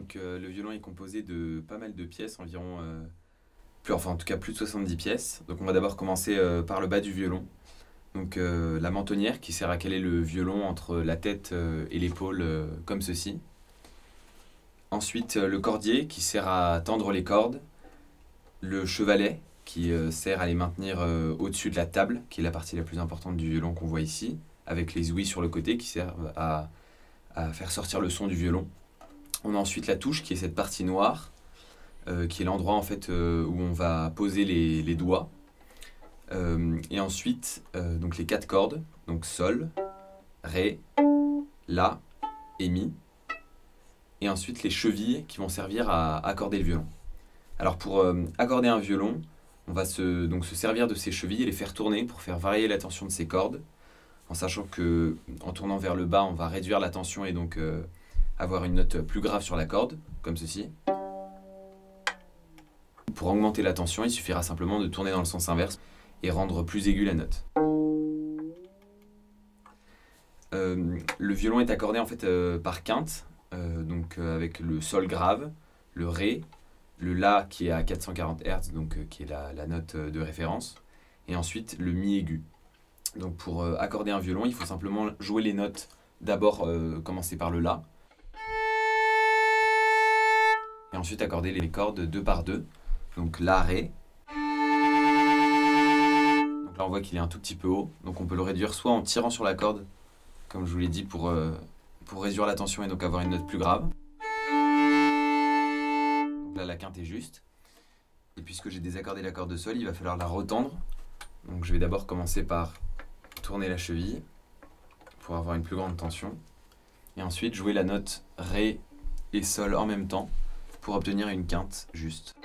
Donc le violon est composé de pas mal de pièces, environ, en tout cas plus de 70 pièces. Donc on va d'abord commencer par le bas du violon. Donc la mentonnière qui sert à caler le violon entre la tête et l'épaule comme ceci. Ensuite le cordier qui sert à tendre les cordes. Le chevalet qui sert à les maintenir au-dessus de la table, qui est la partie la plus importante du violon qu'on voit ici, avec les ouïes sur le côté qui servent à faire sortir le son du violon. On a ensuite la touche qui est cette partie noire, qui est l'endroit en fait où on va poser les doigts. Et ensuite donc les 4 cordes, donc sol, ré, la et mi. Et ensuite les chevilles qui vont servir à accorder le violon. Alors pour accorder un violon, on va se servir de ces chevilles et les faire tourner pour faire varier la tension de ces cordes, en sachant que en tournant vers le bas, on va réduire la tension et donc avoir une note plus grave sur la corde, comme ceci. Pour augmenter la tension, il suffira simplement de tourner dans le sens inverse et rendre plus aiguë la note. Le violon est accordé en fait par quinte, avec le sol grave, le ré, le la qui est à 440 Hz, qui est la note de référence, et ensuite le mi aigu. Donc pour accorder un violon, il faut simplement jouer les notes, d'abord commencer par le la, et ensuite accorder les cordes 2 par 2, donc la, ré. Donc là on voit qu'il est un tout petit peu haut, donc on peut le réduire soit en tirant sur la corde, comme je vous l'ai dit, pour réduire la tension et donc avoir une note plus grave. Donc là la quinte est juste. Et puisque j'ai désaccordé la corde de sol, il va falloir la retendre. Donc je vais d'abord commencer par tourner la cheville pour avoir une plus grande tension. Et ensuite jouer la note ré et sol en même temps pour obtenir une quinte juste.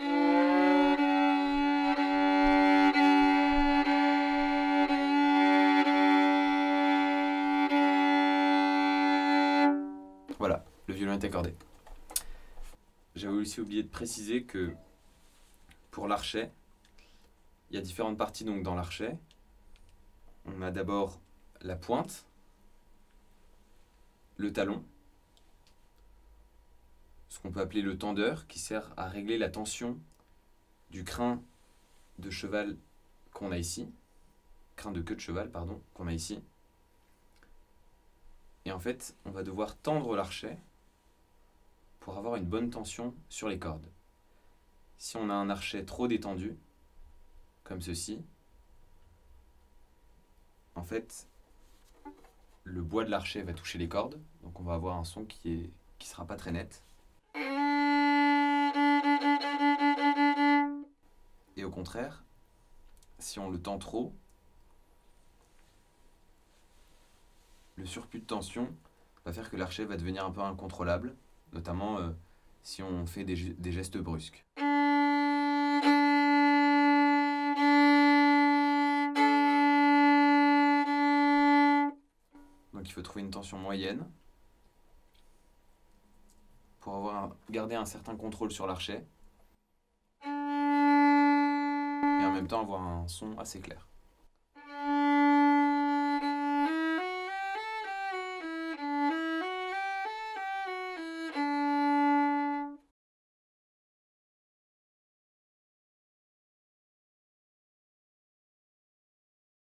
Voilà, le violon est accordé. J'avais aussi oublié de préciser que pour l'archet, il y a différentes parties donc dans l'archet. On a d'abord la pointe, le talon, ce qu'on peut appeler le tendeur, qui sert à régler la tension du crin de cheval qu'on a ici, crin de queue de cheval, pardon, qu'on a ici. Et en fait, on va devoir tendre l'archet pour avoir une bonne tension sur les cordes. Si on a un archet trop détendu, comme ceci, en fait, le bois de l'archet va toucher les cordes, donc on va avoir un son qui sera pas très net. Et au contraire, si on le tend trop, le surplus de tension va faire que l'archet va devenir un peu incontrôlable, notamment si on fait des gestes brusques. Donc il faut trouver une tension moyenne pour garder un certain contrôle sur l'archet et en même temps avoir un son assez clair.